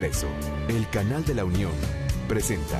Eso, el Canal de la Unión presenta.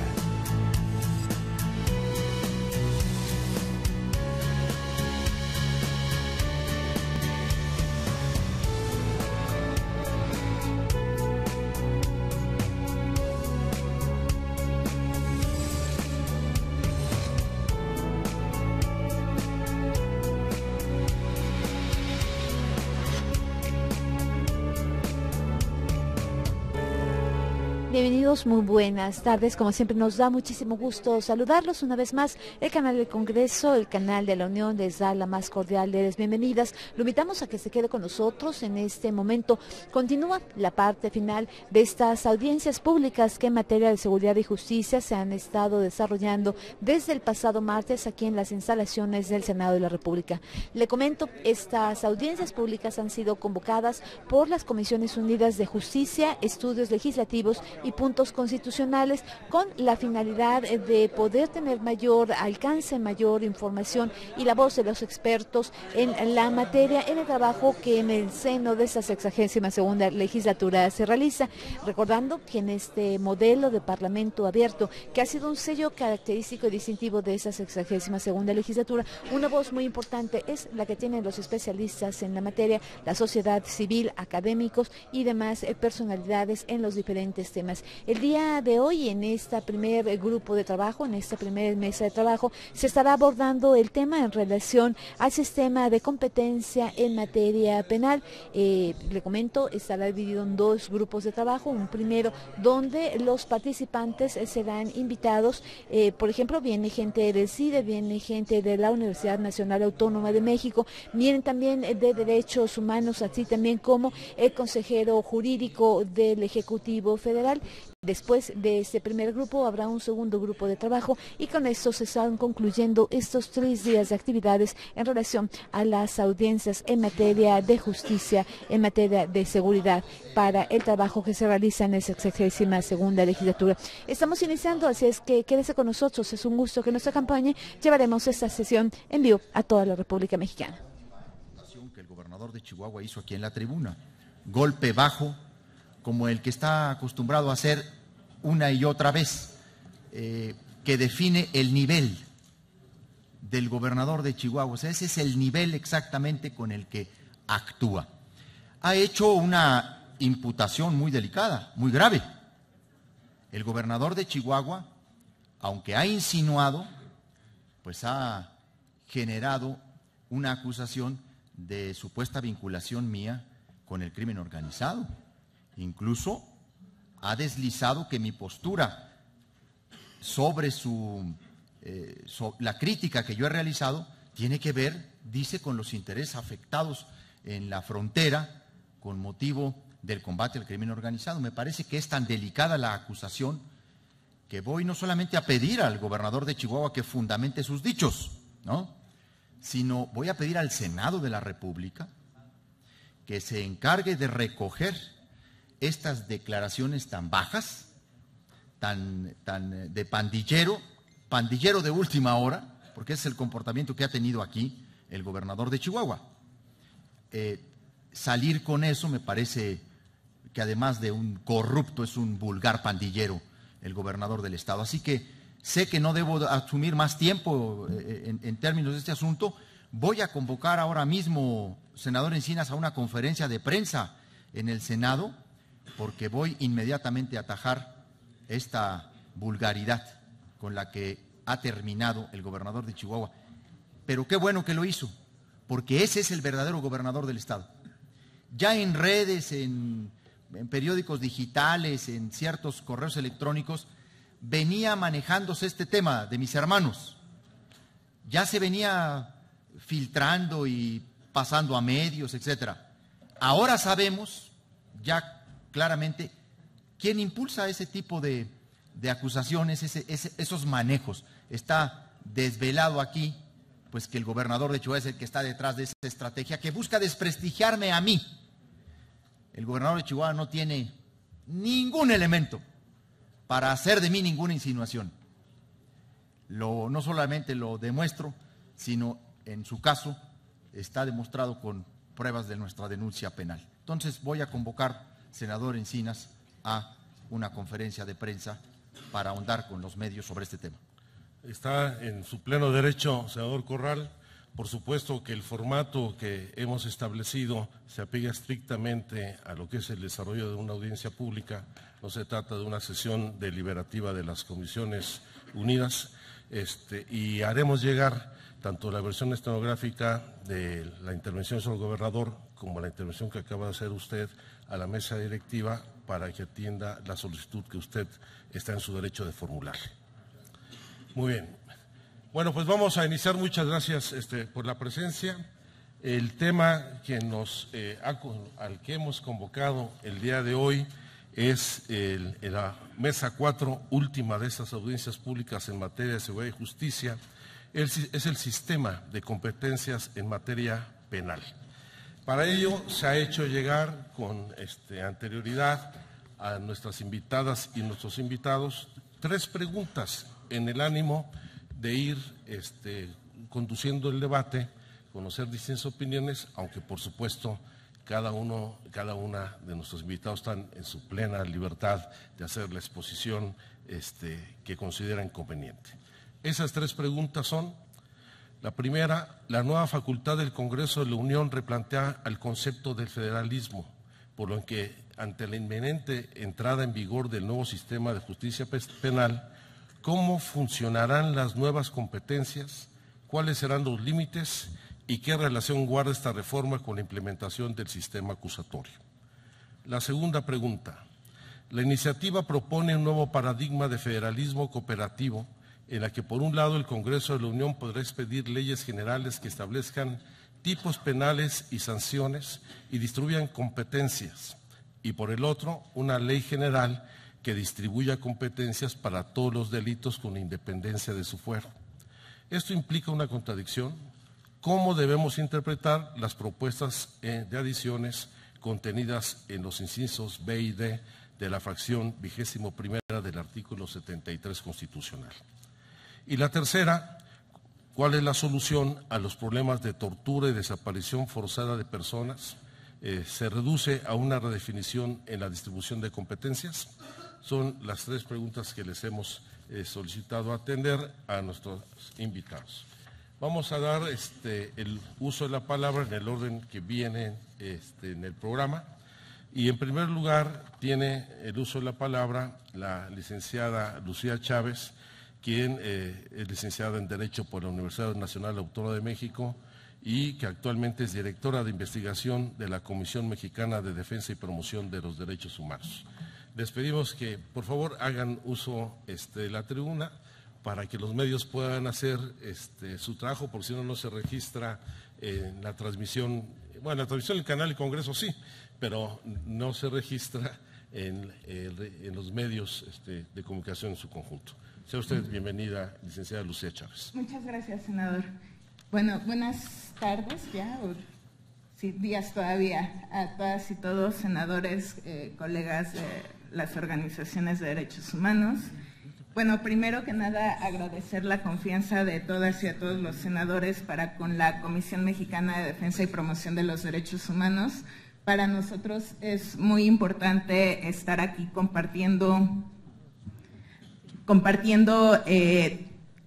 Bienvenidos, muy buenas tardes. Como siempre nos da muchísimo gusto saludarlos una vez más. El canal del Congreso, el canal de la Unión les da la más cordial de las bienvenidas. Lo invitamos a que se quede con nosotros en este momento. Continúa la parte final de estas audiencias públicas que en materia de seguridad y justicia se han estado desarrollando desde el pasado martes aquí en las instalaciones del Senado de la República. Le comento, estas audiencias públicas han sido convocadas por las Comisiones Unidas de Justicia, Estudios Legislativos y Puntos Constitucionales, con la finalidad de poder tener mayor alcance, mayor información y la voz de los expertos en la materia, en el trabajo que en el seno de esta 62ª legislatura se realiza. Recordando que en este modelo de parlamento abierto, que ha sido un sello característico y distintivo de esta 62ª legislatura, una voz muy importante es la que tienen los especialistas en la materia, la sociedad civil, académicos y demás personalidades en los diferentes temas. El día de hoy, en este primer grupo de trabajo, en esta primera mesa de trabajo, se estará abordando el tema en relación al sistema de competencia en materia penal. Le comento, estará dividido en dos grupos de trabajo. Un primero donde los participantes serán invitados, por ejemplo, viene gente del CIDE, viene gente de la Universidad Nacional Autónoma de México, vienen también de Derechos Humanos, así también como el consejero jurídico del Ejecutivo Federal. Después de este primer grupo habrá un segundo grupo de trabajo y con esto se están concluyendo estos 3 días de actividades en relación a las audiencias en materia de justicia, en materia de seguridad para el trabajo que se realiza en esa 62ª legislatura. Estamos iniciando, así es que quédese con nosotros, es un gusto que nos acompañe. Llevaremos esta sesión en vivo a toda la República Mexicana. Que el gobernador de Chihuahua hizo aquí en la tribuna, golpe bajo, como el que está acostumbrado a hacer una y otra vez, que define el nivel del gobernador de Chihuahua. O sea, ese es el nivel exactamente con el que actúa. Ha hecho una imputación muy delicada, muy grave. El gobernador de Chihuahua, aunque ha insinuado, pues ha generado una acusación de supuesta vinculación mía con el crimen organizado. Incluso ha deslizado que mi postura sobre la crítica que yo he realizado tiene que ver, dice, con los intereses afectados en la frontera con motivo del combate al crimen organizado. Me parece que es tan delicada la acusación que voy no solamente a pedir al gobernador de Chihuahua que fundamente sus dichos, ¿no?, sino voy a pedir al Senado de la República que se encargue de recoger estas declaraciones tan bajas, tan de pandillero de última hora, porque ese es el comportamiento que ha tenido aquí el gobernador de Chihuahua. Salir con eso me parece que además de un corrupto es un vulgar pandillero el gobernador del estado. Así que sé que no debo asumir más tiempo en términos de este asunto. Voy a convocar ahora mismo, senador Encinas, a una conferencia de prensa en el Senado, porque voy inmediatamente a atajar esta vulgaridad con la que ha terminado el gobernador de Chihuahua. Pero qué bueno que lo hizo, porque ese es el verdadero gobernador del estado. Ya en redes, en periódicos digitales, en ciertos correos electrónicos, venía manejándose este tema de mis hermanos. Ya se venía filtrando y pasando a medios, etcétera. Ahora sabemos ya claramente quién impulsa ese tipo de acusaciones, esos manejos. Está desvelado aquí, pues, que el gobernador de Chihuahua es el que está detrás de esa estrategia que busca desprestigiarme a mí. El gobernador de Chihuahua no tiene ningún elemento para hacer de mí ninguna insinuación. No solamente lo demuestro, sino en su caso está demostrado con pruebas de nuestra denuncia penal. Entonces voy a convocar, senador Encinas, a una conferencia de prensa para ahondar con los medios sobre este tema. Está en su pleno derecho, senador Corral. Por supuesto que el formato que hemos establecido se apega estrictamente a lo que es el desarrollo de una audiencia pública. No se trata de una sesión deliberativa de las Comisiones Unidas, y haremos llegar tanto la versión estenográfica de la intervención del gobernador como la intervención que acaba de hacer usted a la mesa directiva para que atienda la solicitud que usted está en su derecho de formular. Muy bien. Bueno, pues vamos a iniciar. Muchas gracias por la presencia. El tema que al que hemos convocado el día de hoy es la mesa 4, última de estas audiencias públicas en materia de seguridad y justicia, es el sistema de competencias en materia penal. Para ello se ha hecho llegar con anterioridad a nuestras invitadas y nuestros invitados 3 preguntas en el ánimo de ir conduciendo el debate, conocer distintas opiniones, aunque por supuesto cada una de nuestros invitados están en su plena libertad de hacer la exposición que consideran conveniente. Esas 3 preguntas son: la primera, la nueva facultad del Congreso de la Unión replantea el concepto del federalismo, por lo que ante la inminente entrada en vigor del nuevo sistema de justicia penal, ¿cómo funcionarán las nuevas competencias? ¿Cuáles serán los límites? ¿Y qué relación guarda esta reforma con la implementación del sistema acusatorio? La segunda pregunta. La iniciativa propone un nuevo paradigma de federalismo cooperativo en la que, por un lado, el Congreso de la Unión podrá expedir leyes generales que establezcan tipos penales y sanciones y distribuyan competencias, y por el otro, una ley general que distribuya competencias para todos los delitos con independencia de su fuero. Esto implica una contradicción. ¿Cómo debemos interpretar las propuestas de adiciones contenidas en los incisos B y D de la fracción 21ª del artículo 73 constitucional? Y la tercera, ¿cuál es la solución a los problemas de tortura y desaparición forzada de personas? ¿Se reduce a una redefinición en la distribución de competencias? Son las 3 preguntas que les hemos solicitado atender a nuestros invitados. Vamos a dar el uso de la palabra en el orden que viene en el programa. Y en primer lugar tiene el uso de la palabra la licenciada Lucía Chávez, quien es licenciada en Derecho por la Universidad Nacional Autónoma de México y que actualmente es directora de investigación de la Comisión Mexicana de Defensa y Promoción de los Derechos Humanos. Les pedimos que por favor hagan uso de la tribuna para que los medios puedan hacer su trabajo, porque si no, no se registra en la transmisión. Bueno, la transmisión del canal del Congreso sí, pero no se registra en los medios de comunicación en su conjunto. Sea usted bienvenida, licenciada Lucía Chávez. Muchas gracias, senador. Bueno, buenas tardes ya, o sí, días todavía, a todas y todos, senadores, colegas de las organizaciones de derechos humanos. Bueno, primero que nada, agradecer la confianza de todas y a todos los senadores para con la Comisión Mexicana de Defensa y Promoción de los Derechos Humanos. Para nosotros es muy importante estar aquí compartiendo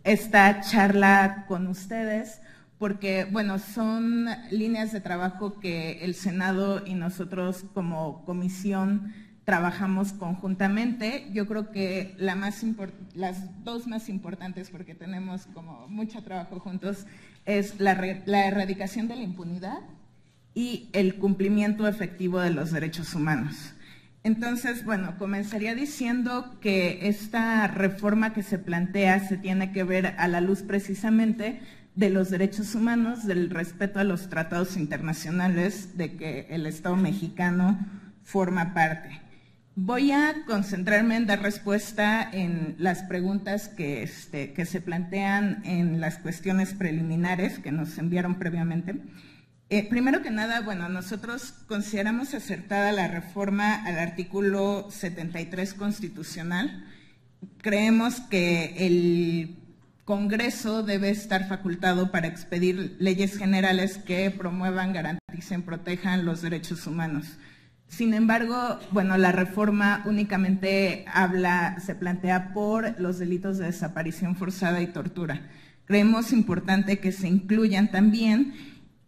esta charla con ustedes, porque, bueno, son líneas de trabajo que el Senado y nosotros como comisión trabajamos conjuntamente. Yo creo que las 2 más importantes, porque tenemos como mucho trabajo juntos, es la erradicación de la impunidad y el cumplimiento efectivo de los derechos humanos. Entonces, bueno, comenzaría diciendo que esta reforma que se plantea se tiene que ver a la luz precisamente de los derechos humanos, del respeto a los tratados internacionales de que el Estado mexicano forma parte. Voy a concentrarme en dar respuesta en las preguntas que se plantean en las cuestiones preliminares que nos enviaron previamente. Primero que nada, bueno, nosotros consideramos acertada la reforma al artículo 73 constitucional. Creemos que el Congreso debe estar facultado para expedir leyes generales que promuevan, garanticen, protejan los derechos humanos. Sin embargo, bueno, la reforma únicamente se plantea por los delitos de desaparición forzada y tortura. Creemos importante que se incluyan también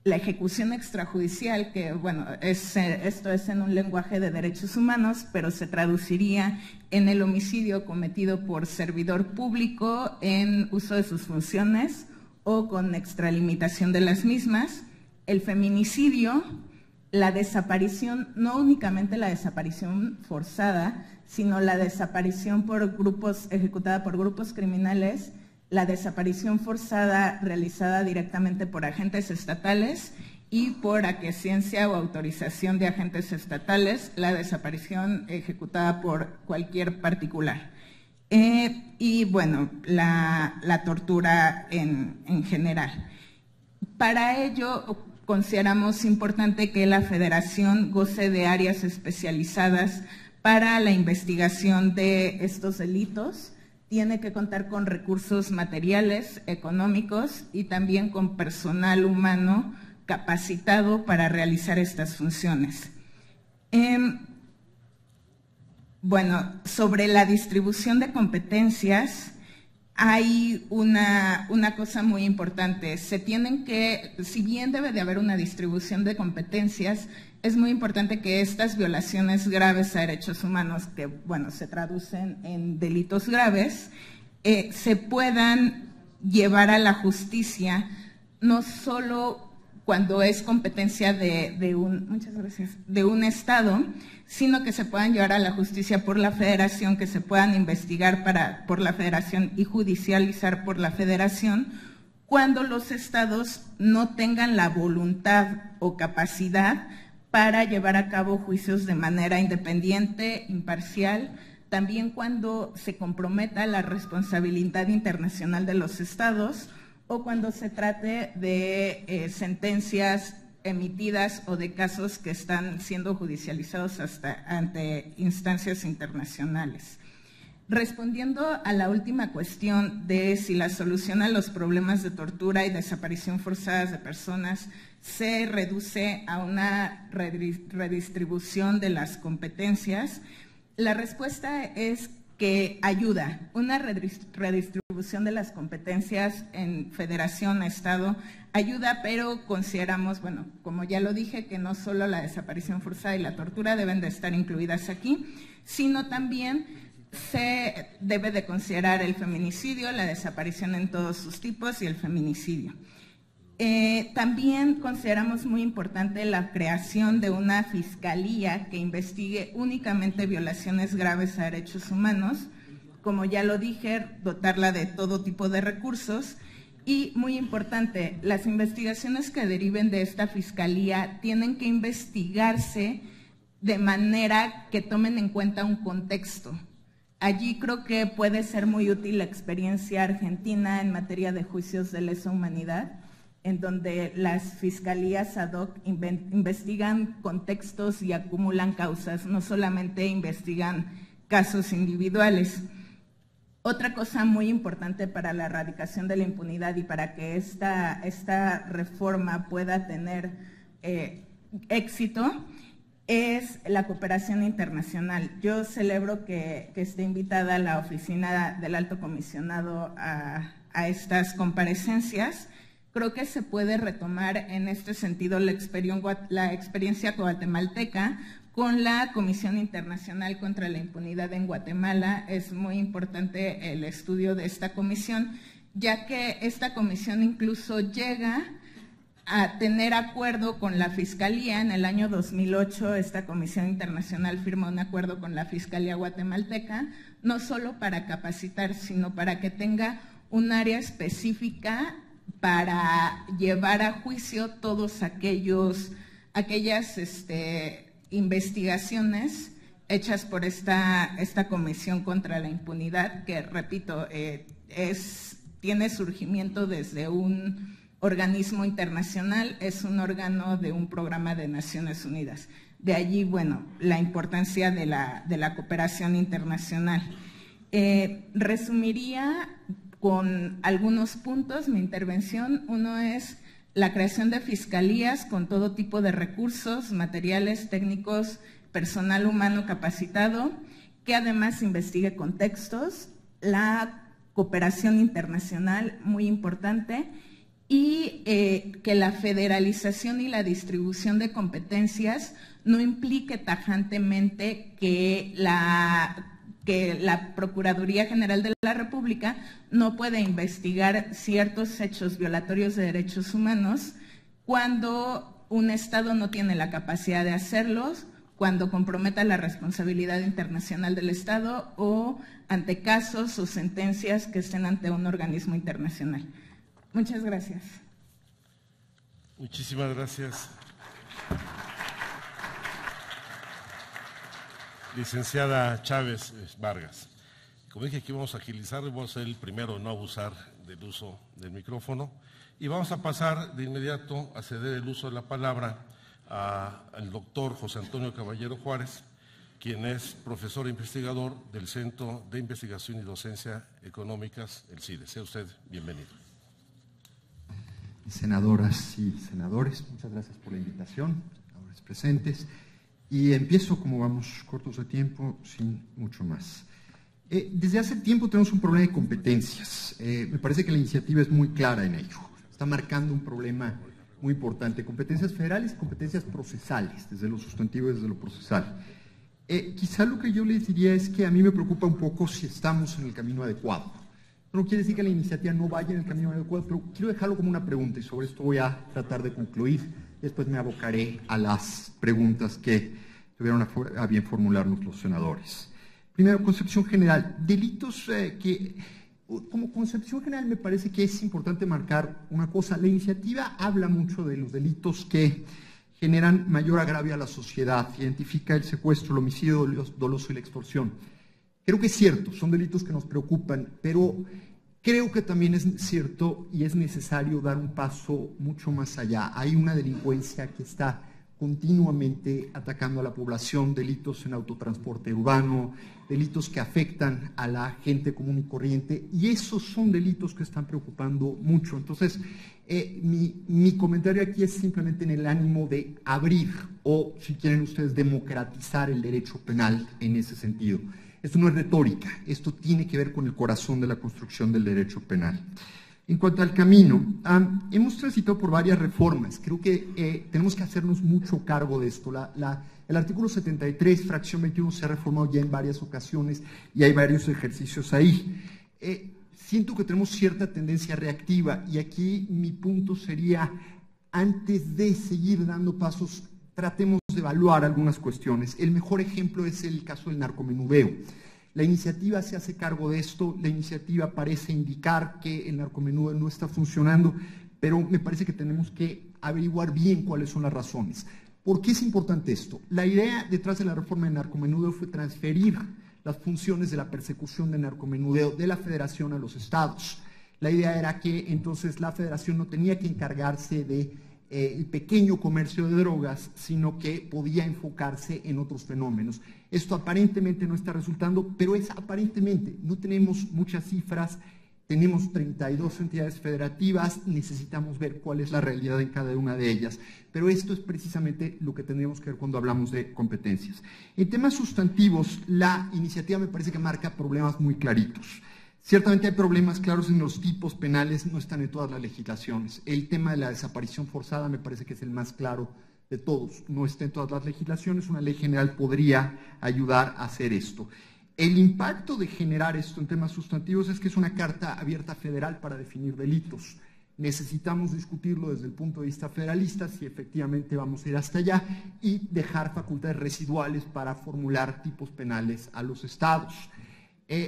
la ejecución extrajudicial, que bueno, esto es en un lenguaje de derechos humanos, pero se traduciría en el homicidio cometido por servidor público en uso de sus funciones o con extralimitación de las mismas, el feminicidio, la desaparición, no únicamente la desaparición forzada, sino la desaparición ejecutada por grupos criminales, la desaparición forzada realizada directamente por agentes estatales y por aquiescencia o autorización de agentes estatales, la desaparición ejecutada por cualquier particular. Y bueno, la tortura en general. Para ello, consideramos importante que la Federación goce de áreas especializadas para la investigación de estos delitos. Tiene que contar con recursos materiales, económicos y también con personal humano capacitado para realizar estas funciones. Bueno, sobre la distribución de competencias, hay una cosa muy importante. Si bien debe de haber una distribución de competencias, es muy importante que estas violaciones graves a derechos humanos, que bueno, se traducen en delitos graves, se puedan llevar a la justicia, no solo cuando es competencia de un Estado, sino que se puedan llevar a la justicia por la Federación, que se puedan investigar por la Federación y judicializar por la Federación, cuando los Estados no tengan la voluntad o capacidad para llevar a cabo juicios de manera independiente, imparcial, también cuando se comprometa la responsabilidad internacional de los Estados o cuando se trate de sentencias emitidas o de casos que están siendo judicializados ante instancias internacionales. Respondiendo a la última cuestión de si la solución a los problemas de tortura y desaparición forzadas de personas se reduce a una redistribución de las competencias, la respuesta es que ayuda. Una redistribución de las competencias en federación, Estado, ayuda, pero consideramos, bueno, como ya lo dije, que no solo la desaparición forzada y la tortura deben de estar incluidas aquí, sino también se debe de considerar el feminicidio, la desaparición en todos sus tipos y el feminicidio. También consideramos muy importante la creación de una fiscalía que investigue únicamente violaciones graves a derechos humanos. Como ya lo dije, dotarla de todo tipo de recursos. Y muy importante, las investigaciones que deriven de esta fiscalía tienen que investigarse de manera que tomen en cuenta un contexto. Allí creo que puede ser muy útil la experiencia argentina en materia de juicios de lesa humanidad, en donde las fiscalías ad hoc investigan contextos y acumulan causas, no solamente investigan casos individuales. Otra cosa muy importante para la erradicación de la impunidad y para que esta reforma pueda tener éxito es la cooperación internacional. Yo celebro que esté invitada la Oficina del Alto Comisionado a estas comparecencias. Creo que se puede retomar en este sentido la experiencia guatemalteca con la Comisión Internacional contra la Impunidad en Guatemala. Es muy importante el estudio de esta comisión, ya que esta comisión incluso llega a tener acuerdo con la Fiscalía. En el año 2008 esta Comisión Internacional firmó un acuerdo con la Fiscalía guatemalteca, no solo para capacitar, sino para que tenga un área específica para llevar a juicio todos aquellas investigaciones hechas por esta Comisión contra la Impunidad, que repito, tiene surgimiento desde un organismo internacional, es un órgano de un programa de Naciones Unidas. De allí, bueno, la importancia de la cooperación internacional. Resumiría con algunos puntos mi intervención. Uno es la creación de fiscalías con todo tipo de recursos, materiales, técnicos, personal humano capacitado, que además investigue contextos, la cooperación internacional, muy importante, y que la federalización y la distribución de competencias no implique tajantemente que la Procuraduría General de la República no puede investigar ciertos hechos violatorios de derechos humanos cuando un Estado no tiene la capacidad de hacerlos, cuando comprometa la responsabilidad internacional del Estado o ante casos o sentencias que estén ante un organismo internacional. Muchas gracias. Muchísimas gracias. Licenciada Chávez Vargas, como dije, aquí vamos a agilizar, vamos a ser el primero en no abusar del uso del micrófono y vamos a pasar de inmediato a ceder el uso de la palabra al doctor José Antonio Caballero Juárez, quien es profesor e investigador del Centro de Investigación y Docencia Económicas, el CIDE. Sea usted bienvenido. Senadoras y senadores, muchas gracias por la invitación, senadores presentes. Y empiezo, como vamos cortos de tiempo, sin mucho más. Desde hace tiempo tenemos un problema de competencias. Me parece que la iniciativa es muy clara en ello. Está marcando un problema muy importante. Competencias federales y competencias procesales, desde lo sustantivo y desde lo procesal. Quizá lo que yo les diría es que a mí me preocupa un poco si estamos en el camino adecuado. No quiere decir que la iniciativa no vaya en el camino adecuado, pero quiero dejarlo como una pregunta y sobre esto voy a tratar de concluir. Después me abocaré a las preguntas que tuvieron a bien formularnos los senadores. Primero, concepción general. Delitos como concepción general me parece que es importante marcar una cosa. La iniciativa habla mucho de los delitos que generan mayor agravio a la sociedad. Identifica el secuestro, el homicidio doloso y la extorsión. Creo que es cierto, son delitos que nos preocupan, pero creo que también es cierto y es necesario dar un paso mucho más allá. Hay una delincuencia que está continuamente atacando a la población, delitos en autotransporte urbano, delitos que afectan a la gente común y corriente, y esos son delitos que están preocupando mucho. Entonces, mi comentario aquí es simplemente en el ánimo de abrir, o si quieren ustedes, democratizar el derecho penal en ese sentido. Esto no es retórica, esto tiene que ver con el corazón de la construcción del derecho penal. En cuanto al camino, hemos transitado por varias reformas. Creo que tenemos que hacernos mucho cargo de esto. El artículo 73, fracción 21, se ha reformado ya en varias ocasiones y hay varios ejercicios ahí. Siento que tenemos cierta tendencia reactiva y aquí mi punto sería, antes de seguir dando pasos, tratemos de evaluar algunas cuestiones. El mejor ejemplo es el caso del narcomenudeo. La iniciativa se hace cargo de esto, la iniciativa parece indicar que el narcomenudeo no está funcionando, pero me parece que tenemos que averiguar bien cuáles son las razones. ¿Por qué es importante esto? La idea detrás de la reforma del narcomenudeo fue transferir las funciones de la persecución del narcomenudeo de la Federación a los estados. La idea era que entonces la Federación no tenía que encargarse de el pequeño comercio de drogas, sino que podía enfocarse en otros fenómenos. Esto aparentemente no está resultando, pero es aparentemente. No tenemos muchas cifras, tenemos 32 entidades federativas, necesitamos ver cuál es la realidad en cada una de ellas, pero esto es precisamente lo que tendríamos que ver cuando hablamos de competencias. En temas sustantivos, la iniciativa me parece que marca problemas muy claritos. Ciertamente hay problemas claros en los tipos penales, no están en todas las legislaciones. El tema de la desaparición forzada me parece que es el más claro de todos. No está en todas las legislaciones, una ley general podría ayudar a hacer esto. El impacto de generar esto en temas sustantivos es que es una carta abierta federal para definir delitos. Necesitamos discutirlo desde el punto de vista federalista, si efectivamente vamos a ir hasta allá, y dejar facultades residuales para formular tipos penales a los estados.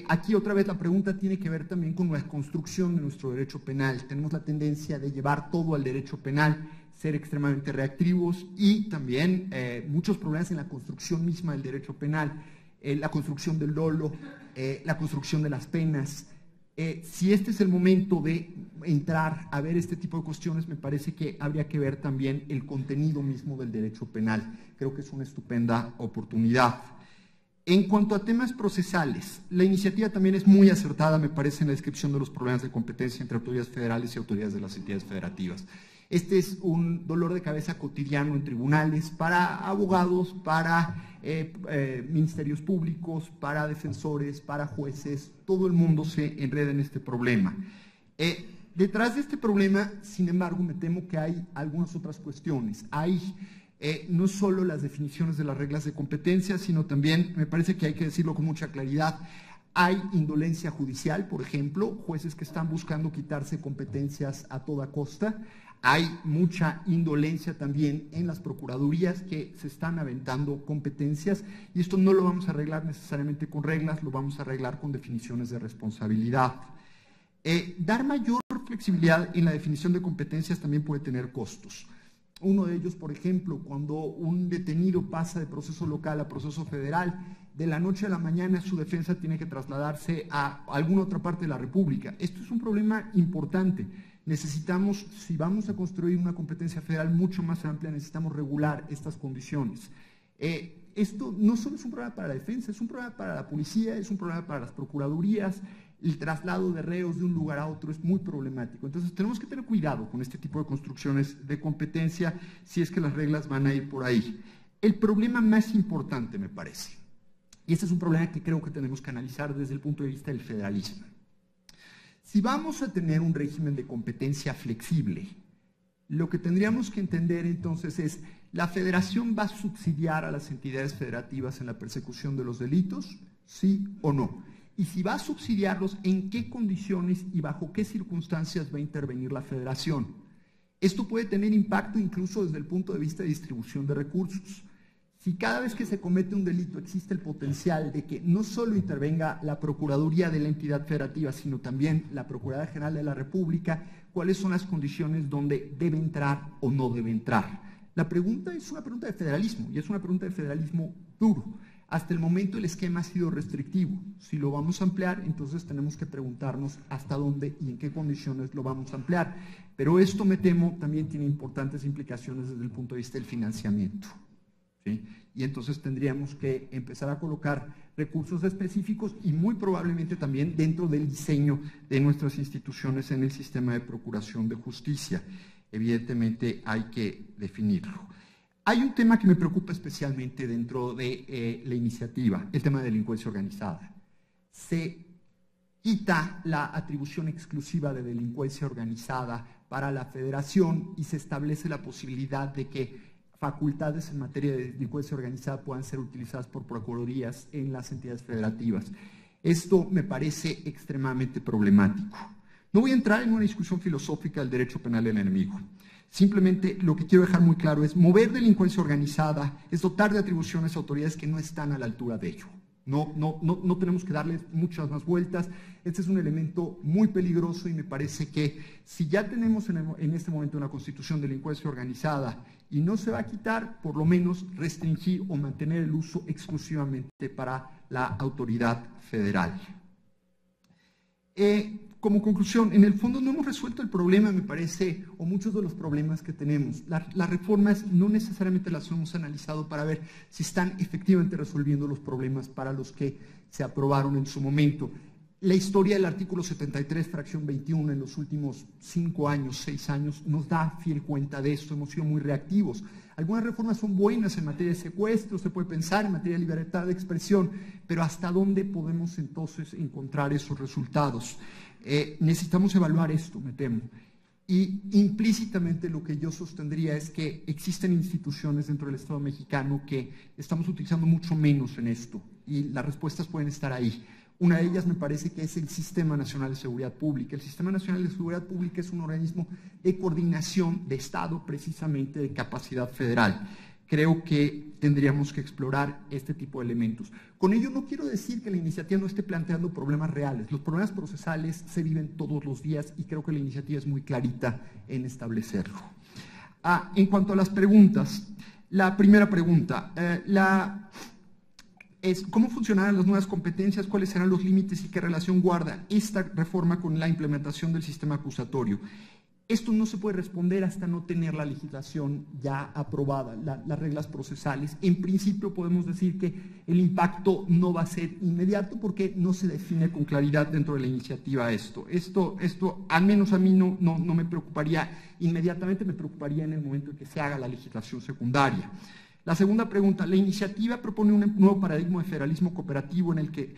Aquí otra vez la pregunta tiene que ver también con la construcción de nuestro derecho penal. Tenemos la tendencia de llevar todo al derecho penal, ser extremadamente reactivos y también muchos problemas en la construcción misma del derecho penal, la construcción del dolo, la construcción de las penas. Si este es el momento de entrar a ver este tipo de cuestiones, me parece que habría que ver también el contenido mismo del derecho penal. Creo que es una estupenda oportunidad. En cuanto a temas procesales, la iniciativa también es muy acertada, me parece, en la descripción de los problemas de competencia entre autoridades federales y autoridades de las entidades federativas. Este es un dolor de cabeza cotidiano en tribunales para abogados, para ministerios públicos, para defensores, para jueces. Todo el mundo se enreda en este problema. Detrás de este problema, sin embargo, me temo que hay algunas otras cuestiones. Hay no solo las definiciones de las reglas de competencia, sino también, me parece que hay que decirlo con mucha claridad, hay indolencia judicial, por ejemplo, jueces que están buscando quitarse competencias a toda costa. Hay mucha indolencia también en las procuradurías que se están aventando competencias, y esto no lo vamos a arreglar necesariamente con reglas, lo vamos a arreglar con definiciones de responsabilidad. Dar mayor flexibilidad en la definición de competencias también puede tener costos. Uno de ellos, por ejemplo, cuando un detenido pasa de proceso local a proceso federal, de la noche a la mañana su defensa tiene que trasladarse a alguna otra parte de la República. Esto es un problema importante. Necesitamos, si vamos a construir una competencia federal mucho más amplia, necesitamos regular estas condiciones. Esto no solo es un problema para la defensa, es un problema para la policía, es un problema para las procuradurías. El traslado de reos de un lugar a otro es muy problemático. Entonces tenemos que tener cuidado con este tipo de construcciones de competencia si es que las reglas van a ir por ahí. El problema más importante, me parece, y este es un problema que creo que tenemos que analizar desde el punto de vista del federalismo. Si vamos a tener un régimen de competencia flexible, lo que tendríamos que entender entonces es, ¿la federación va a subsidiar a las entidades federativas en la persecución de los delitos? ¿Sí o no? Y si va a subsidiarlos, ¿en qué condiciones y bajo qué circunstancias va a intervenir la federación? Esto puede tener impacto incluso desde el punto de vista de distribución de recursos. Si cada vez que se comete un delito existe el potencial de que no solo intervenga la Procuraduría de la entidad federativa, sino también la Procuraduría General de la República, ¿cuáles son las condiciones donde debe entrar o no debe entrar? La pregunta es una pregunta de federalismo, y es una pregunta de federalismo duro. Hasta el momento el esquema ha sido restrictivo. Si lo vamos a ampliar, entonces tenemos que preguntarnos hasta dónde y en qué condiciones lo vamos a ampliar. Pero esto, me temo, también tiene importantes implicaciones desde el punto de vista del financiamiento, ¿sí? Y entonces tendríamos que empezar a colocar recursos específicos y muy probablemente también dentro del diseño de nuestras instituciones en el sistema de procuración de justicia. Evidentemente hay que definirlo. Hay un tema que me preocupa especialmente dentro de la iniciativa, el tema de delincuencia organizada. Se quita la atribución exclusiva de delincuencia organizada para la federación y se establece la posibilidad de que facultades en materia de delincuencia organizada puedan ser utilizadas por procuradurías en las entidades federativas. Esto me parece extremadamente problemático. No voy a entrar en una discusión filosófica del derecho penal del enemigo. Simplemente lo que quiero dejar muy claro es mover delincuencia organizada, es dotar de atribuciones a autoridades que no están a la altura de ello. No tenemos que darles muchas más vueltas. Este es un elemento muy peligroso y me parece que si ya tenemos en este momento una constitución de delincuencia organizada y no se va a quitar, por lo menos restringir o mantener el uso exclusivamente para la autoridad federal. Como conclusión, en el fondo no hemos resuelto el problema, me parece, o muchos de los problemas que tenemos. Las reformas no necesariamente las hemos analizado para ver si están efectivamente resolviendo los problemas para los que se aprobaron en su momento. La historia del artículo 73, fracción 21, en los últimos 5 años, 6 años, nos da fiel cuenta de esto. Hemos sido muy reactivos. Algunas reformas son buenas en materia de secuestro, se puede pensar en materia de libertad de expresión, pero ¿hasta dónde podemos entonces encontrar esos resultados? Necesitamos evaluar esto, me temo. Y implícitamente lo que yo sostendría es que existen instituciones dentro del Estado mexicano que estamos utilizando mucho menos en esto, y las respuestas pueden estar ahí. Una de ellas me parece que es el Sistema Nacional de Seguridad Pública. El Sistema Nacional de Seguridad Pública es un organismo de coordinación de Estado, precisamente de capacidad federal. Creo que tendríamos que explorar este tipo de elementos. Con ello no quiero decir que la iniciativa no esté planteando problemas reales. Los problemas procesales se viven todos los días y creo que la iniciativa es muy clarita en establecerlo. En cuanto a las preguntas, la primera pregunta, es ¿cómo funcionarán las nuevas competencias? ¿Cuáles serán los límites y qué relación guarda esta reforma con la implementación del sistema acusatorio? Esto no se puede responder hasta no tener la legislación ya aprobada, las reglas procesales. En principio podemos decir que el impacto no va a ser inmediato porque no se define con claridad dentro de la iniciativa esto. Esto al menos a mí no me preocuparía inmediatamente, me preocuparía en el momento en que se haga la legislación secundaria. La segunda pregunta, la iniciativa propone un nuevo paradigma de federalismo cooperativo en el que,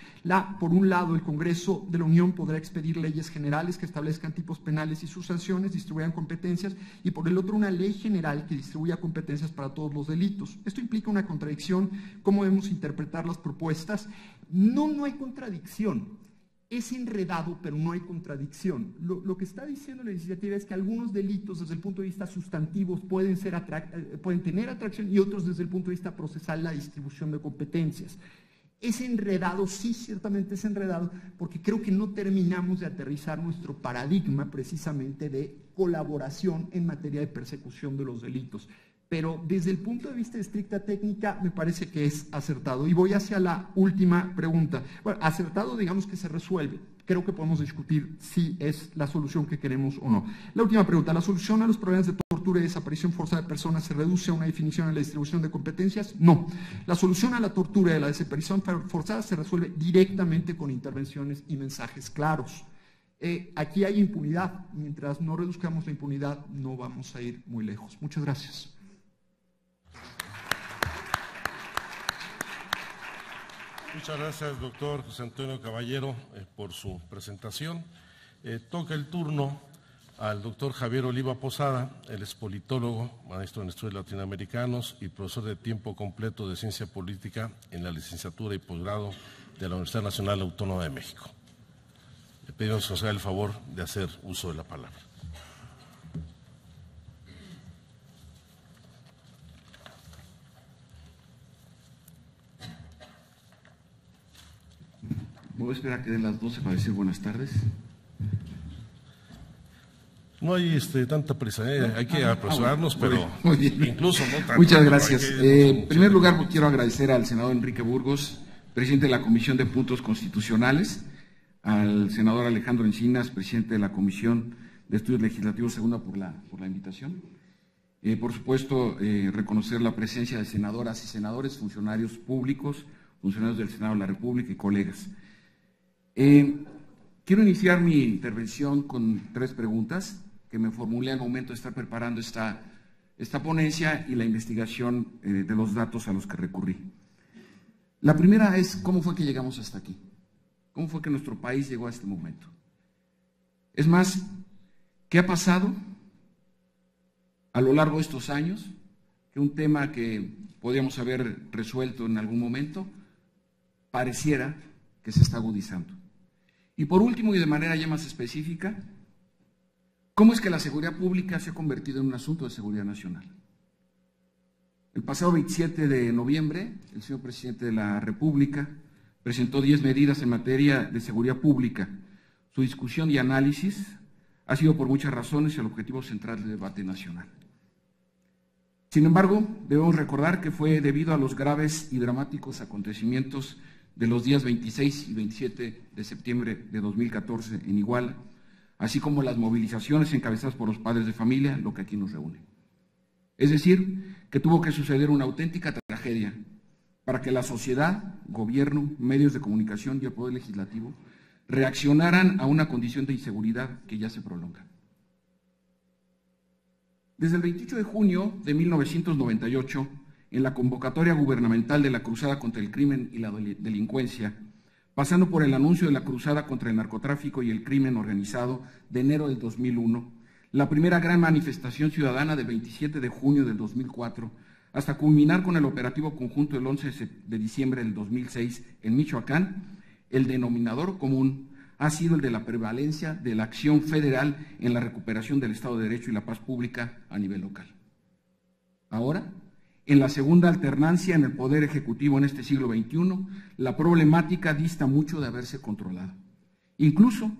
por un lado, el Congreso de la Unión podrá expedir leyes generales que establezcan tipos penales y sus sanciones, distribuyan competencias, y por el otro, una ley general que distribuya competencias para todos los delitos. Esto implica una contradicción. ¿Cómo debemos interpretar las propuestas? No hay contradicción. Es enredado, pero no hay contradicción. Lo que está diciendo la iniciativa es que algunos delitos desde el punto de vista sustantivo pueden tener atracción y otros desde el punto de vista procesal la distribución de competencias. Es enredado, sí, ciertamente es enredado, porque creo que no terminamos de aterrizar nuestro paradigma precisamente de colaboración en materia de persecución de los delitos. Pero desde el punto de vista de estricta técnica me parece que es acertado. Y voy hacia la última pregunta. Bueno, acertado, digamos que se resuelve. Creo que podemos discutir si es la solución que queremos o no. La última pregunta, ¿la solución a los problemas de tortura y desaparición forzada de personas se reduce a una definición en la distribución de competencias? No. La solución a la tortura y a la desaparición forzada se resuelve directamente con intervenciones y mensajes claros. Aquí hay impunidad. Mientras no reduzcamos la impunidad, no vamos a ir muy lejos. Muchas gracias. Muchas gracias, doctor José Antonio Caballero, por su presentación. Toca el turno al doctor Javier Oliva Posada. Él es politólogo, maestro en estudios latinoamericanos y profesor de tiempo completo de ciencia política en la licenciatura y posgrado de la Universidad Nacional Autónoma de México. Le pedimos que nos haga el favor de hacer uso de la palabra. Voy a esperar a que den las 12 para decir buenas tardes. No hay tanta prisa, hay que apresurarnos, pero muy bien. Incluso no tanto. Muchas gracias. En primer lugar, quiero agradecer al senador Enrique Burgos, presidente de la Comisión de Puntos Constitucionales, al senador Alejandro Encinas, presidente de la Comisión de Estudios Legislativos Segunda, por la invitación. Por supuesto, reconocer la presencia de senadoras y senadores, funcionarios públicos, funcionarios del Senado de la República y colegas. Quiero iniciar mi intervención con 3 preguntas que me formulé al momento de estar preparando esta ponencia y la investigación de los datos a los que recurrí. La primera es, ¿cómo fue que llegamos hasta aquí? ¿Cómo fue que nuestro país llegó a este momento? Es más, ¿qué ha pasado a lo largo de estos años? Que un tema que podríamos haber resuelto en algún momento pareciera que se está agudizando. Y por último, y de manera ya más específica, ¿cómo es que la seguridad pública se ha convertido en un asunto de seguridad nacional? El pasado 27 de noviembre, el señor presidente de la República presentó 10 medidas en materia de seguridad pública. Su discusión y análisis ha sido por muchas razones el objetivo central del debate nacional. Sin embargo, debemos recordar que fue debido a los graves y dramáticos acontecimientos de los días 26 y 27 de septiembre de 2014 en Iguala, así como las movilizaciones encabezadas por los padres de familia, lo que aquí nos reúne. Es decir, que tuvo que suceder una auténtica tragedia para que la sociedad, gobierno, medios de comunicación y el Poder Legislativo reaccionaran a una condición de inseguridad que ya se prolonga. Desde el 28 de junio de 1998, en la convocatoria gubernamental de la Cruzada contra el Crimen y la Delincuencia, pasando por el anuncio de la Cruzada contra el Narcotráfico y el Crimen Organizado de enero del 2001, la primera gran manifestación ciudadana del 27 de junio del 2004, hasta culminar con el operativo conjunto del 11 de diciembre del 2006 en Michoacán, el denominador común ha sido el de la prevalencia de la acción federal en la recuperación del Estado de Derecho y la paz pública a nivel local. Ahora, en la segunda alternancia en el Poder Ejecutivo en este siglo XXI, la problemática dista mucho de haberse controlado. Incluso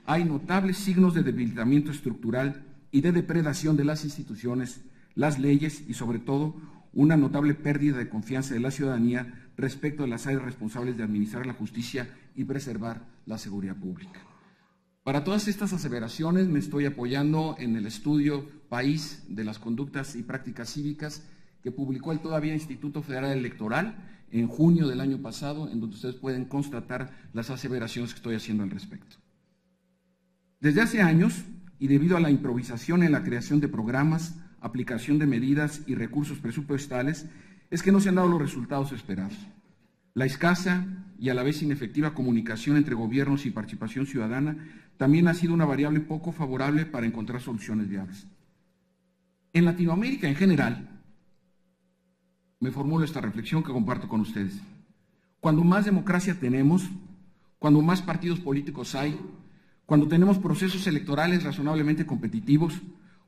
hay notables signos de debilitamiento estructural y de depredación de las instituciones, las leyes y sobre todo una notable pérdida de confianza de la ciudadanía respecto de las áreas responsables de administrar la justicia y preservar la seguridad pública. Para todas estas aseveraciones me estoy apoyando en el estudio País de las Conductas y Prácticas Cívicas que publicó el todavía Instituto Federal Electoral en junio del año pasado, en donde ustedes pueden constatar las aseveraciones que estoy haciendo al respecto. Desde hace años, y debido a la improvisación en la creación de programas, aplicación de medidas y recursos presupuestales, es que no se han dado los resultados esperados. La escasa y a la vez inefectiva comunicación entre gobiernos y participación ciudadana también ha sido una variable poco favorable para encontrar soluciones viables. En Latinoamérica en general, me formulo esta reflexión que comparto con ustedes. Cuando más democracia tenemos, cuando más partidos políticos hay, cuando tenemos procesos electorales razonablemente competitivos,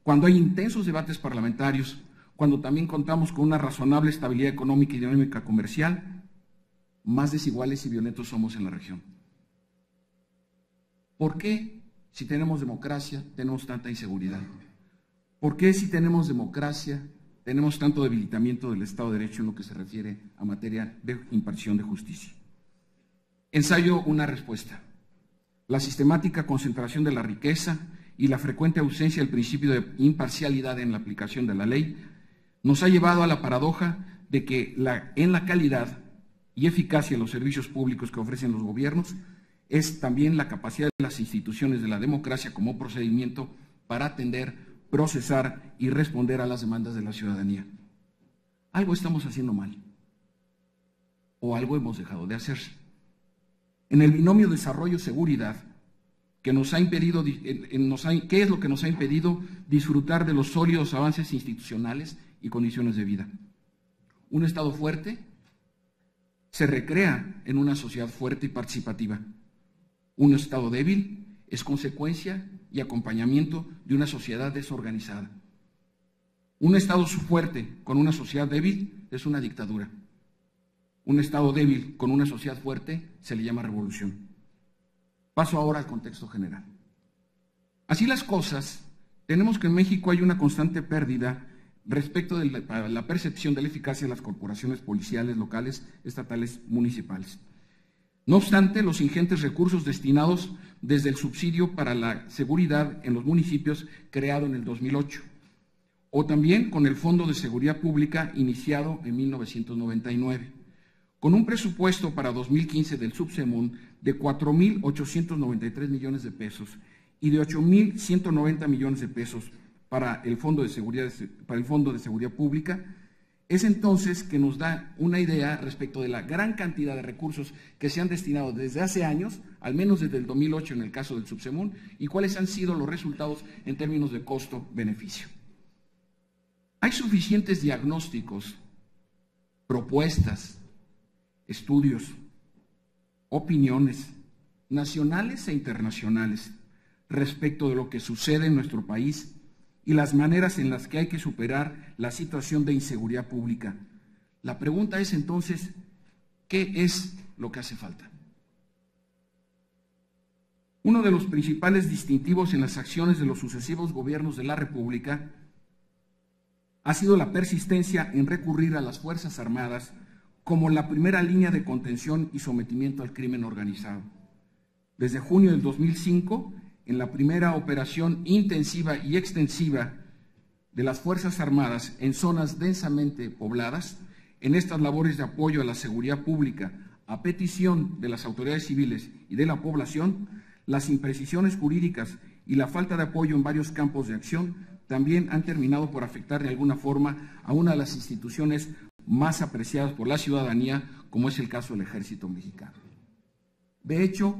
cuando hay intensos debates parlamentarios, cuando también contamos con una razonable estabilidad económica y dinámica comercial, más desiguales y violentos somos en la región. ¿Por qué, si tenemos democracia, tenemos tanta inseguridad? ¿Por qué, si tenemos democracia, tenemos tanto debilitamiento del Estado de Derecho en lo que se refiere a materia de impartición de justicia? Ensayo una respuesta. La sistemática concentración de la riqueza y la frecuente ausencia del principio de imparcialidad en la aplicación de la ley nos ha llevado a la paradoja de que en la calidad y eficacia de los servicios públicos que ofrecen los gobiernos es también la capacidad de las instituciones de la democracia como procedimiento para atender, procesar y responder a las demandas de la ciudadanía. Algo estamos haciendo mal o algo hemos dejado de hacer. En el binomio desarrollo-seguridad, que nos ha impedido, ¿qué es lo que nos ha impedido disfrutar de los sólidos avances institucionales y condiciones de vida? Un Estado fuerte se recrea en una sociedad fuerte y participativa. Un Estado débil es consecuencia y acompañamiento de una sociedad desorganizada. Un Estado fuerte con una sociedad débil es una dictadura. Un Estado débil con una sociedad fuerte se le llama revolución. Paso ahora al contexto general. Así las cosas, tenemos que en México hay una constante pérdida respecto de la percepción de la eficacia de las corporaciones policiales locales, estatales, municipales. No obstante, los ingentes recursos destinados desde el subsidio para la seguridad en los municipios creado en el 2008, o también con el Fondo de Seguridad Pública iniciado en 1999, con un presupuesto para 2015 del Subsemun de 4.893 millones de pesos y de 8.190 millones de pesos para el Fondo de Seguridad Pública, es entonces que nos da una idea respecto de la gran cantidad de recursos que se han destinado desde hace años, al menos desde el 2008 en el caso del Subsemun, y cuáles han sido los resultados en términos de costo-beneficio. Hay suficientes diagnósticos, propuestas, estudios, opiniones nacionales e internacionales respecto de lo que sucede en nuestro país y las maneras en las que hay que superar la situación de inseguridad pública. La pregunta es entonces, ¿qué es lo que hace falta? Uno de los principales distintivos en las acciones de los sucesivos gobiernos de la República ha sido la persistencia en recurrir a las Fuerzas Armadas como la primera línea de contención y sometimiento al crimen organizado. Desde junio del 2005, en la primera operación intensiva y extensiva de las Fuerzas Armadas en zonas densamente pobladas, en estas labores de apoyo a la seguridad pública, a petición de las autoridades civiles y de la población, las imprecisiones jurídicas y la falta de apoyo en varios campos de acción también han terminado por afectar de alguna forma a una de las instituciones más apreciadas por la ciudadanía, como es el caso del Ejército Mexicano. De hecho,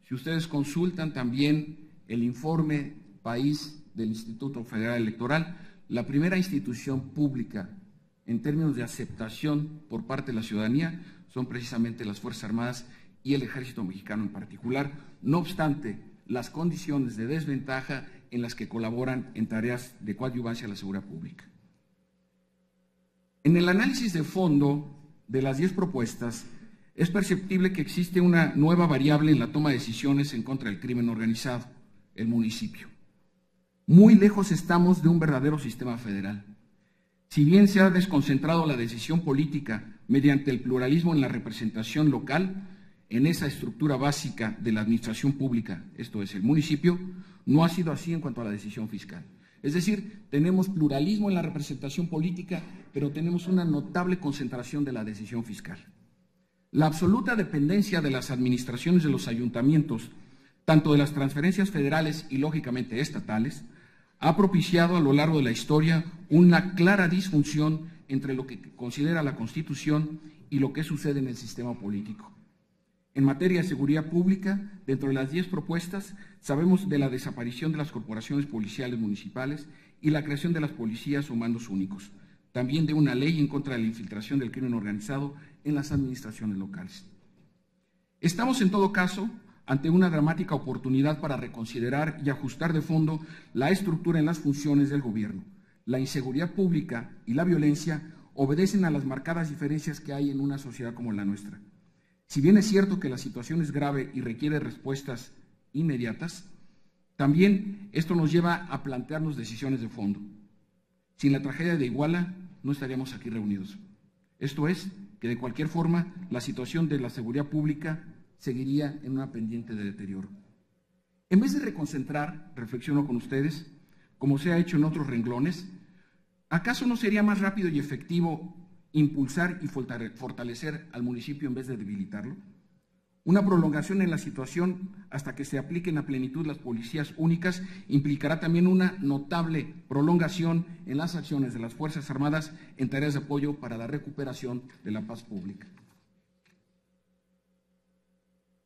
si ustedes consultan también el informe País del Instituto Federal Electoral, la primera institución pública en términos de aceptación por parte de la ciudadanía son precisamente las Fuerzas Armadas y el Ejército Mexicano en particular, no obstante las condiciones de desventaja en las que colaboran en tareas de coadyuvancia a la seguridad pública. En el análisis de fondo de las 10 propuestas, es perceptible que existe una nueva variable en la toma de decisiones en contra del crimen organizado, el municipio. Muy lejos estamos de un verdadero sistema federal. Si bien se ha desconcentrado la decisión política mediante el pluralismo en la representación local, en esa estructura básica de la administración pública, esto es el municipio, no ha sido así en cuanto a la decisión fiscal. Es decir, tenemos pluralismo en la representación política, pero tenemos una notable concentración de la decisión fiscal. La absoluta dependencia de las administraciones de los ayuntamientos, tanto de las transferencias federales y lógicamente estatales, ha propiciado a lo largo de la historia una clara disfunción entre lo que considera la Constitución y lo que sucede en el sistema político. En materia de seguridad pública, dentro de las 10 propuestas, sabemos de la desaparición de las corporaciones policiales municipales y la creación de las policías o mandos únicos, también de una ley en contra de la infiltración del crimen organizado en las administraciones locales. Estamos, en todo caso, ante una dramática oportunidad para reconsiderar y ajustar de fondo la estructura en las funciones del gobierno. La inseguridad pública y la violencia obedecen a las marcadas diferencias que hay en una sociedad como la nuestra. Si bien es cierto que la situación es grave y requiere respuestas inmediatas, también esto nos lleva a plantearnos decisiones de fondo. Sin la tragedia de Iguala no estaríamos aquí reunidos. Esto es, que de cualquier forma la situación de la seguridad pública seguiría en una pendiente de deterioro. En vez de reconcentrar, reflexiono con ustedes, como se ha hecho en otros renglones, ¿acaso no sería más rápido y efectivo impulsar y fortalecer al municipio en vez de debilitarlo? Una prolongación en la situación hasta que se apliquen a plenitud las policías únicas implicará también una notable prolongación en las acciones de las Fuerzas Armadas en tareas de apoyo para la recuperación de la paz pública.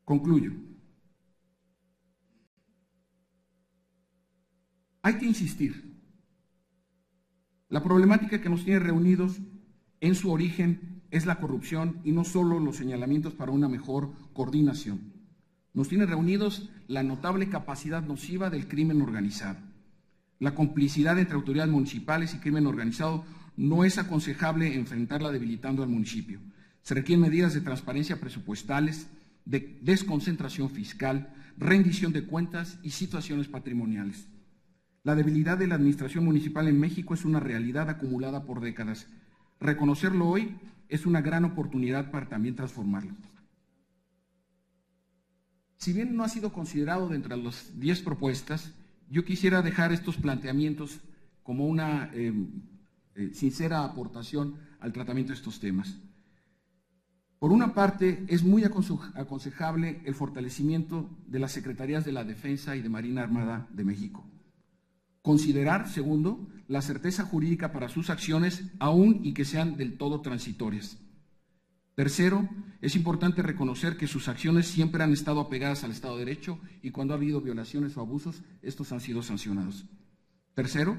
Concluyo. Hay que insistir. La problemática que nos tiene reunidos en su origen es la corrupción y no solo los señalamientos para una mejor coordinación. Nos tiene reunidos la notable capacidad nociva del crimen organizado. La complicidad entre autoridades municipales y crimen organizado no es aconsejable enfrentarla debilitando al municipio. Se requieren medidas de transparencia presupuestales, de desconcentración fiscal, rendición de cuentas y situaciones patrimoniales. La debilidad de la administración municipal en México es una realidad acumulada por décadas. Reconocerlo hoy es una gran oportunidad para también transformarlo. Si bien no ha sido considerado dentro de las 10 propuestas, yo quisiera dejar estos planteamientos como una sincera aportación al tratamiento de estos temas. Por una parte, es muy aconsejable el fortalecimiento de las Secretarías de la Defensa y de Marina Armada de México. Considerar, segundo, la certeza jurídica para sus acciones, aun y que sean del todo transitorias. Tercero, es importante reconocer que sus acciones siempre han estado apegadas al Estado de Derecho y cuando ha habido violaciones o abusos, estos han sido sancionados. Tercero,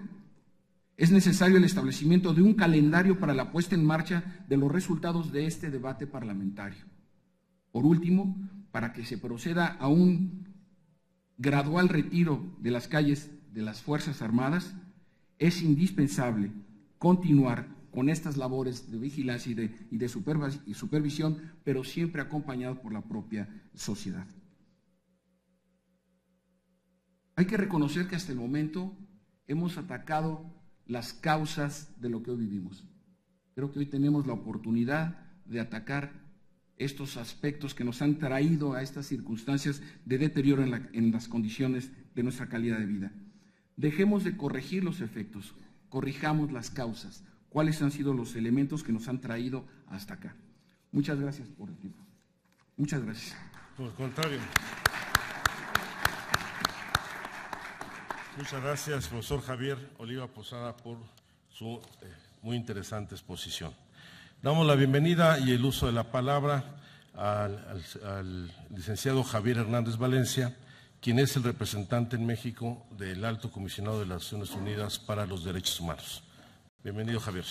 es necesario el establecimiento de un calendario para la puesta en marcha de los resultados de este debate parlamentario. Por último, para que se proceda a un gradual retiro de las calles de las Fuerzas Armadas, es indispensable continuar con estas labores de vigilancia y de supervisión, pero siempre acompañados por la propia sociedad. Hay que reconocer que hasta el momento hemos atacado las causas de lo que hoy vivimos. Creo que hoy tenemos la oportunidad de atacar estos aspectos que nos han traído a estas circunstancias de deterioro en las condiciones de nuestra calidad de vida. Dejemos de corregir los efectos, corrijamos las causas. ¿Cuáles han sido los elementos que nos han traído hasta acá? Muchas gracias por el tiempo. Muchas gracias. Por el contrario. Muchas gracias, profesor Javier Oliva Posada, por su muy interesante exposición. Damos la bienvenida y el uso de la palabra al licenciado Javier Hernández Valencia, quien es el representante en México del Alto Comisionado de las Naciones Unidas para los Derechos Humanos. Bienvenido, Javier.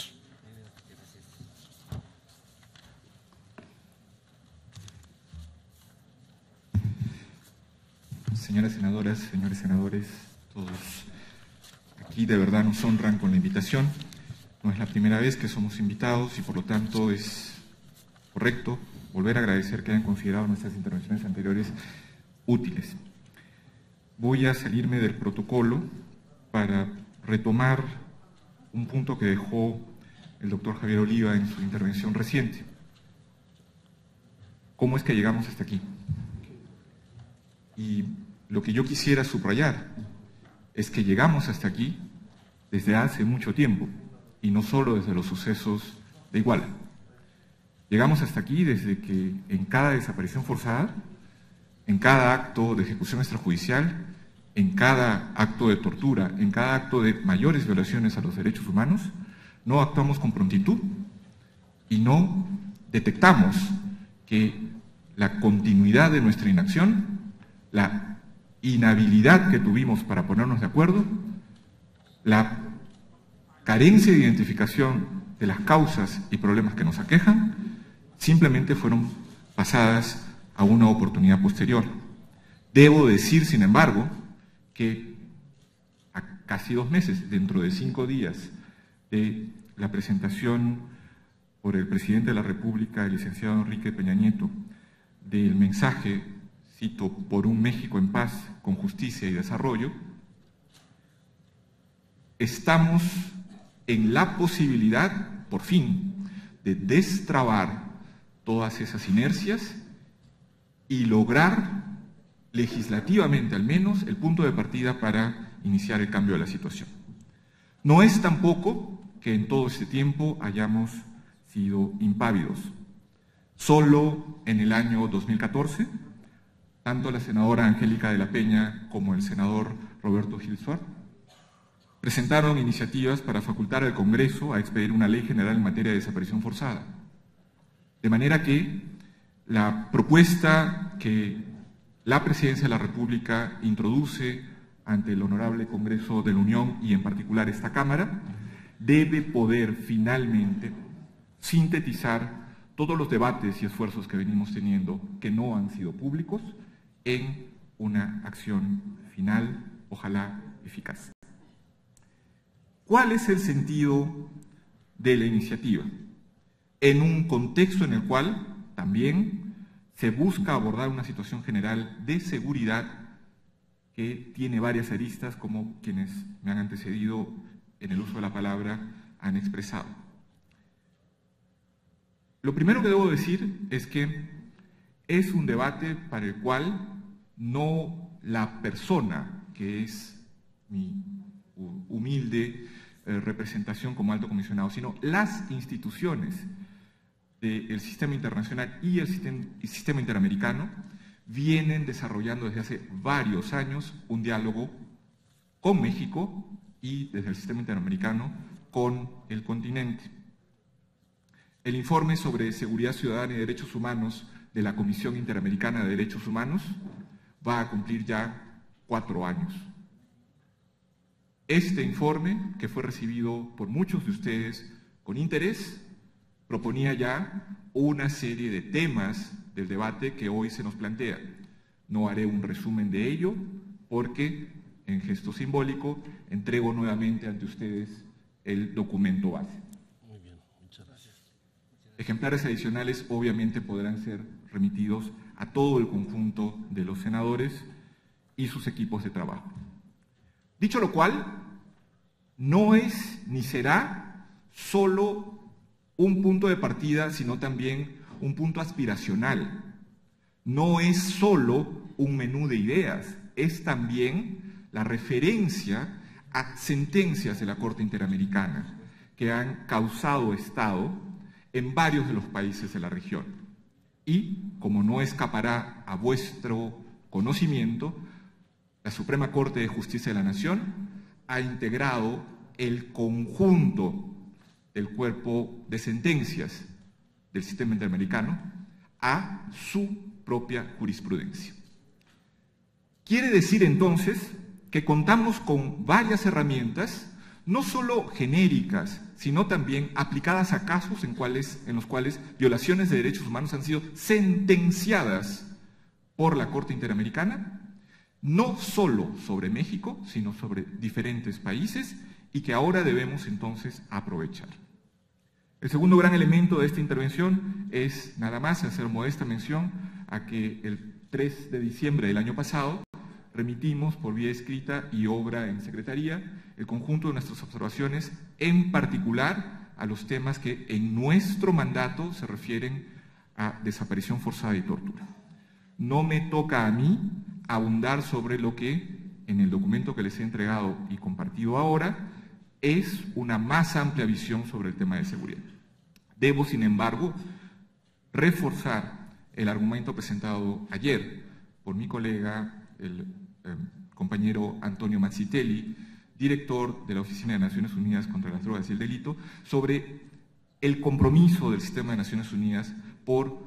Señoras senadoras, señores senadores, todos aquí de verdad nos honran con la invitación. No es la primera vez que somos invitados y por lo tanto es correcto volver a agradecer que hayan considerado nuestras intervenciones anteriores útiles. Voy a salirme del protocolo para retomar un punto que dejó el doctor Javier Oliva en su intervención reciente. cómo es que llegamos hasta aquí. Y lo que yo quisiera subrayar es que llegamos hasta aquí desde hace mucho tiempo, y no solo desde los sucesos de Iguala. Llegamos hasta aquí desde que en cada desaparición forzada, en cada acto de ejecución extrajudicial, en cada acto de tortura, en cada acto de mayores violaciones a los derechos humanos, no actuamos con prontitud y no detectamos que la continuidad de nuestra inacción, la inhabilidad que tuvimos para ponernos de acuerdo, la carencia de identificación de las causas y problemas que nos aquejan, simplemente fueron pasadas a una oportunidad posterior. Debo decir, sin embargo, que a casi 2 meses, dentro de 5 días de la presentación por el presidente de la República, el licenciado Enrique Peña Nieto, del mensaje, cito, por un México en paz, con justicia y desarrollo, estamos en la posibilidad, por fin, de destrabar todas esas inercias y lograr legislativamente, al menos, el punto de partida para iniciar el cambio de la situación. No es tampoco que en todo este tiempo hayamos sido impávidos. Solo en el año 2014, tanto la senadora Angélica de la Peña como el senador Roberto Gil Suárez presentaron iniciativas para facultar al Congreso a expedir una ley general en materia de desaparición forzada. De manera que la propuesta que la Presidencia de la República introduce ante el Honorable Congreso de la Unión y en particular esta Cámara debe poder finalmente sintetizar todos los debates y esfuerzos que venimos teniendo que no han sido públicos en una acción final, ojalá eficaz. ¿Cuál es el sentido de la iniciativa? En un contexto en el cual también se busca abordar una situación general de seguridad que tiene varias aristas, como quienes me han antecedido en el uso de la palabra han expresado. Lo primero que debo decir es que es un debate para el cual no la persona, que es mi humilde representación como alto comisionado, sino las instituciones del sistema internacional y el sistema interamericano vienen desarrollando desde hace varios años un diálogo con México y desde el sistema interamericano con el continente. El informe sobre seguridad ciudadana y derechos humanos de la Comisión Interamericana de Derechos Humanos va a cumplir ya 4 años. Este informe, que fue recibido por muchos de ustedes con interés, proponía ya una serie de temas del debate que hoy se nos plantea. No haré un resumen de ello porque, en gesto simbólico, entrego nuevamente ante ustedes el documento base. Muy bien, muchas gracias. Ejemplares adicionales obviamente podrán ser remitidos a todo el conjunto de los senadores y sus equipos de trabajo. Dicho lo cual, no es ni será solo un punto de partida, sino también un punto aspiracional. No es solo un menú de ideas, es también la referencia a sentencias de la Corte Interamericana que han causado estado en varios de los países de la región. Y, como no escapará a vuestro conocimiento, la Suprema Corte de Justicia de la Nación ha integrado el conjunto del cuerpo de sentencias del sistema interamericano a su propia jurisprudencia. Quiere decir entonces que contamos con varias herramientas, no solo genéricas, sino también aplicadas a casos en los cuales violaciones de derechos humanos han sido sentenciadas por la Corte Interamericana, no solo sobre México, sino sobre diferentes países, y que ahora debemos entonces aprovechar. El segundo gran elemento de esta intervención es nada más hacer modesta mención a que el 3 de diciembre del año pasado remitimos por vía escrita y obra en Secretaría el conjunto de nuestras observaciones, en particular a los temas que en nuestro mandato se refieren a desaparición forzada y tortura. No me toca a mí abundar sobre lo que en el documento que les he entregado y compartido ahora es una más amplia visión sobre el tema de seguridad. Debo, sin embargo, reforzar el argumento presentado ayer por mi colega, el compañero Antonio Mazzitelli, director de la Oficina de Naciones Unidas contra las Drogas y el Delito, sobre el compromiso del sistema de Naciones Unidas por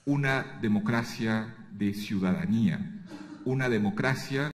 una democracia de ciudadanía, una democracia